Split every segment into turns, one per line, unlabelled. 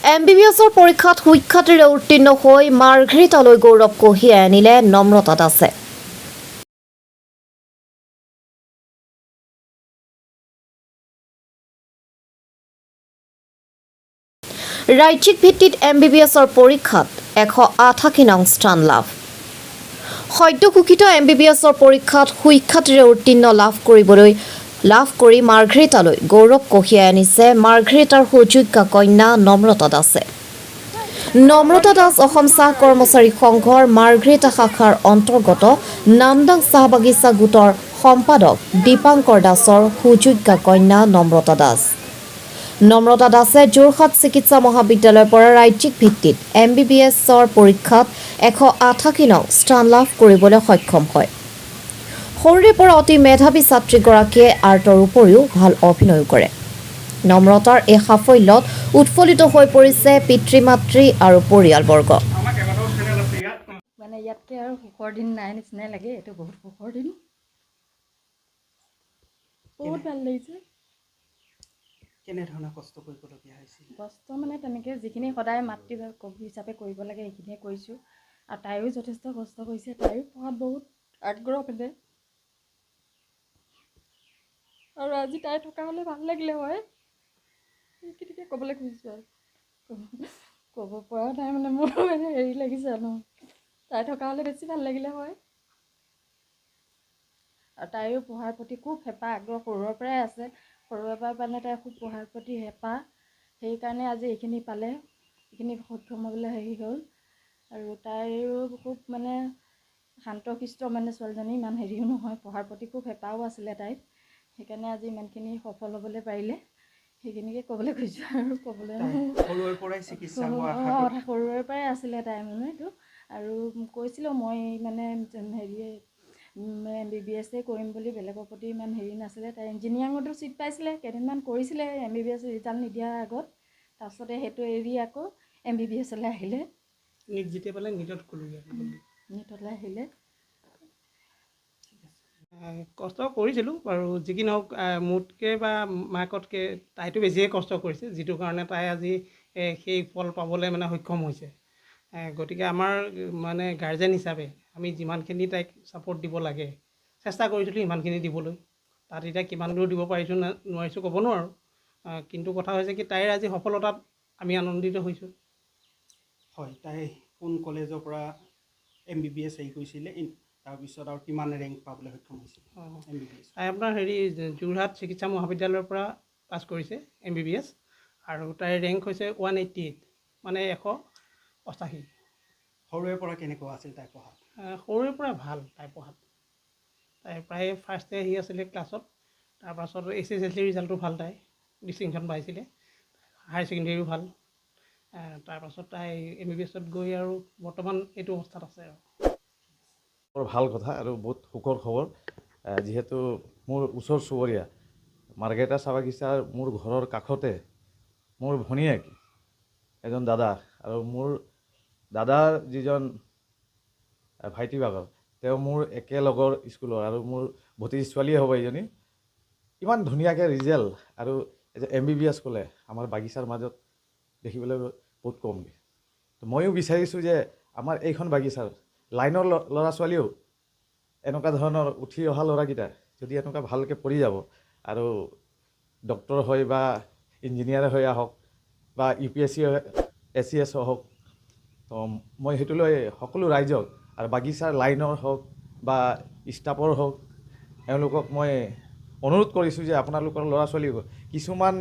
MBBSৰ পৰীক্ষাত সুখ্যাতিৰে উত্তীৰ্ণ হৈ মাৰ্ঘেৰিটালৈ গৌৰৱ কঢ়িয়াই আনিলে নম্ৰতা দাসে। ৰাজ্যিক ভিত্তিত MBBSৰ পৰীক্ষাত 188 নং স্থান লাভ। সদ্য ঘোষিত MBBSৰ পৰীক্ষাত সুখ্যাতিৰে উত্তীৰ্ণ লাভ কৰি মাৰ্ঘেৰিটালৈ গৌৰৱ কঢ়িয়াই আনিছে মাৰ্ঘেৰিটাৰ সুযোগ্য কন্যা নম্ৰতা দাসে। নম্ৰতা দাস অসম চাহ কৰ্মচাৰী সংঘৰ মাৰ্ঘেৰিটা শাখাৰ অন্তৰ্গত নামদাং চাহ বাগিচা গোটৰ সম্পাদক দীপাংকৰ দাসৰ সুযোগ্য কন্যা নম্ৰতা দাস। নম্ৰতা দাসে যোৰহাট চিকিৎসা মহাবিদ্যালয়ৰ পৰা ৰাজ্যিক ভিত্তিত MBBSৰ পৰীক্ষাত 188 নং স্থান লাভ কৰিবলৈ সক্ষম হয়। সৰুৰে পৰা অতি মেধাৱী ছাত্ৰীগৰাকীয়ে আৰ্টৰ উপৰিও ভাল অভিনয় কৰে। নম্ৰতাৰ এই সাফল্যত উৎফুল্লিত হৈ পৰিছে পিতৃ মাতৃ আৰু পৰিয়ালবৰ্গ।
মানে ইয়াতকে আৰু সুখৰ দিন নাই নিচিনাই লাগে। এইটো বহুত সুখৰ দিন, বহুত ভাল লাগিছে।
কেনেধৰণে কষ্ট কৰিবলগীয়া হৈছিল?
কষ্ট মানে তেনেকৈ যিখিনি সদায় মাতৃ কবি হিচাপে কৰিব লাগে সেইখিনিয়ে কৰিছোঁ। আৰু তাইও যথেষ্ট কষ্ট কৰিছে। তাইও পঢ়াত বহুত আগ্ৰহ পেলে। আৰু আজি তাই থকা হ'লে ভাল লাগিলে হয়, সেইখিনিকে ক'বলৈ খুজিছোঁ। আৰু ক'ব পৰা নাই মানে মোৰ মানে হেৰি লাগিছে ন, তাই থকা হ'লে বেছি ভাল লাগিলে হয়। আৰু তাইও পঢ়াৰ প্ৰতি খুব হেঁপাহ আগ্ৰহ সৰুৰে পৰাই আছে। সৰুৰে পৰা মানে তাই খুব পঢ়াৰ প্ৰতি হেঁপাহ, সেইকাৰণে আজি এইখিনি পালে, এইখিনি সক্ষম হ'বলৈ হেৰি হ'ল। আৰু তাইৰো খুব মানে শান্তশিষ্ট মানে ছোৱালীজনী, ইমান হেৰিও নহয়, পঢ়াৰ প্ৰতি খুব হেঁপাহো আছিলে তাইৰ। সেইকাৰণে আজি ইমানখিনি সফল হ'বলৈ পাৰিলে, সেইখিনিকে ক'বলৈ খুজিছোঁ। আৰু ক'বলৈ
সৰুৰে পৰাই চিকিৎসা
সৰুৰে পৰাই আছিলে তাই মানে এইটো। আৰু কৈছিলোঁ মই মানে হেৰি MBBS কৰিম বুলি, বেলেগৰ প্ৰতি ইমান হেৰি নাছিলে। তাই ইঞ্জিনিয়াৰিঙতো ছিট পাইছিলে, কেইদিনমান কৰিছিলে MBBS ৰিজাল্ট নিদিয়াৰ আগত। তাৰপিছতে সেইটো এৰি আকৌ MBBSলৈ আহিলে।
নিট যেতিয়া পালে নিটত
নিটলৈ আহিলে।
কষ্ট কৰিছিলোঁ বাৰু, যি কি নহওক মোতকৈ বা মাকতকৈ তাইতো বেছিয়ে কষ্ট কৰিছে, যিটো কাৰণে তাই আজি সেই ফল পাবলৈ মানে সক্ষম হৈছে। গতিকে আমাৰ মানে গাৰ্জেন হিচাপে আমি যিমানখিনি তাইক ছাপোৰ্ট দিব লাগে চেষ্টা কৰিছিলোঁ সিমানখিনি দিবলৈ। তাত এতিয়া কিমান দূৰ দিব পাৰিছোঁ নোৱাৰিছোঁ ক'ব নোৱাৰোঁ। কিন্তু কথা হৈছে কি, তাইৰ আজি সফলতাত আমি আনন্দিত হৈছোঁ। হয়, তাই কোন কলেজৰ পৰা MBBS হেৰি কৰিছিলে, তাৰপিছত আৰু কিমান ৰেংক পাবলৈ সক্ষম হৈছিল? MBBS তাই আপোনাৰ যোৰহাট চিকিৎসা মহাবিদ্যালয়ৰ পৰা পাছ কৰিছে MBBS, আৰু তাইৰ ৰেংক হৈছে 188, মানে 188। সৰুৰে পৰা কেনেকুৱা আছিল তাই পঢ়াত? সৰুৰে পৰা ভাল তাই পঢ়াত। তাই প্ৰায় ফাৰ্ষ্টে আহি আছিলে ক্লাছত। তাৰপাছত SSLC ৰিজাল্টটো ভাল, তাই ডিষ্টিংশ্যন পাইছিলে। হায়াৰ ছেকেণ্ডেৰীও ভাল। তাৰপাছত তাই MBBSত গৈ আৰু বৰ্তমান এইটো অৱস্থাত আছে। আৰু
বৰ ভাল কথা আৰু বহুত সুখৰ খবৰ। যিহেতু মোৰ ওচৰ চুবুৰীয়া মাৰ্ঘেৰিটা চাহ বাগিচাৰ মোৰ ঘৰৰ কাষতে মোৰ ভনীয়েক এজন দাদা, আৰু মোৰ দাদাৰ যিজন ভাইটি বাগৰ, তেওঁ মোৰ একেলগৰ স্কুলৰ, আৰু মোৰ ভতিজী ছোৱালীয়ে হ'ব এইজনী। ইমান ধুনীয়াকৈ ৰিজাল্ট, আৰু MBBS ক'লে আমাৰ বাগিচাৰ মাজত দেখিবলৈ বহুত কমকৈ। ময়ো বিচাৰিছোঁ যে আমাৰ এইখন বাগিচাৰ লাইনৰ ল'ৰা ছোৱালীও এনেকুৱা ধৰণৰ উঠি অহা ল'ৰাকেইটা যদি এনেকুৱা ভালকৈ পঢ়ি যাব, আৰু ডক্তৰ হৈ বা ইঞ্জিনিয়াৰ হৈ আহক বা UPSC SCS হওক, তো মই সেইটোলৈ সকলো ৰাইজক আৰু বাগিচাৰ লাইনৰ হওক বা ষ্টাফৰ হওক, এওঁলোকক মই অনুৰোধ কৰিছোঁ যে আপোনালোকৰ ল'ৰা ছোৱালীক কিছুমান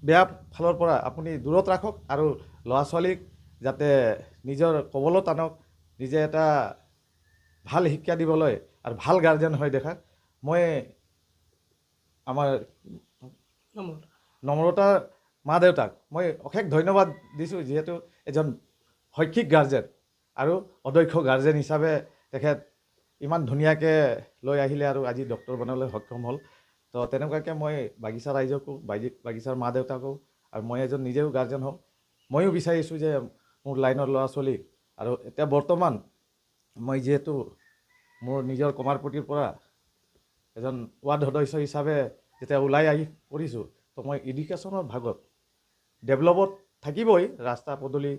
বেয়া ফালৰ পৰা আপুনি দূৰত ৰাখক, আৰু ল'ৰা ছোৱালীক যাতে নিজৰ কবলত আনক, নিজে এটা ভাল শিক্ষা দিবলৈ আৰু ভাল গাৰ্জেন হৈ দেখাক। মই আমাৰ নম্ৰতাৰ মা দেউতাক মই অশেষ ধন্যবাদ দিছোঁ, যিহেতু এজন শৈক্ষিক গাৰ্জেন আৰু অদক্ষ গাৰ্জেন হিচাপে তেখেত ইমান ধুনীয়াকৈ লৈ আহিলে আৰু আজি ডক্তৰ বনাবলৈ সক্ষম হ'ল। তো তেনেকুৱাকৈ মই বাগিচাৰ ৰাইজকো, বাগিচাৰ মা দেউতাকো, আৰু মই এজন নিজেও গাৰ্জেন হওঁ, ময়ো বিচাৰিছোঁ যে মোৰ লাইনৰ ল'ৰা ছোৱালী, আৰু এতিয়া বৰ্তমান মই যিহেতু মোৰ নিজৰ কমাৰপট্টিৰ পৰা এজন ৱাৰ্ড সদস্য হিচাপে যেতিয়া ওলাই আহি পৰিছোঁ, তো মই এডুকেশ্যনৰ ভাগত ডেভেলপত থাকিবই, ৰাস্তা পদূলি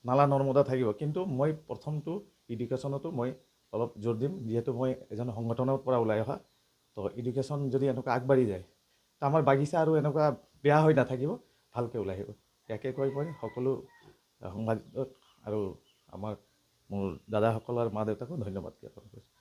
নালা নৰ্মদা থাকিব, কিন্তু মই প্ৰথমটো এডুকেশ্যনতো মই অলপ জোৰ দিম, যিহেতু মই এজন সংগঠনৰ পৰা ওলাই অহা। তো এডুকেশ্যন যদি এনেকুৱা আগবাঢ়ি যায়, তো আমাৰ বাগিচা আৰু এনেকুৱা বেয়া হৈ নাথাকিব, ভালকৈ ওলাই আহিব। ইয়াকে কৈ মই সকলো সাংবাদিকক আৰু মোৰ দাদাসকলৰ মা দেউতাকো ধন্যবাদ জ্ঞাপন কৰিছোঁ।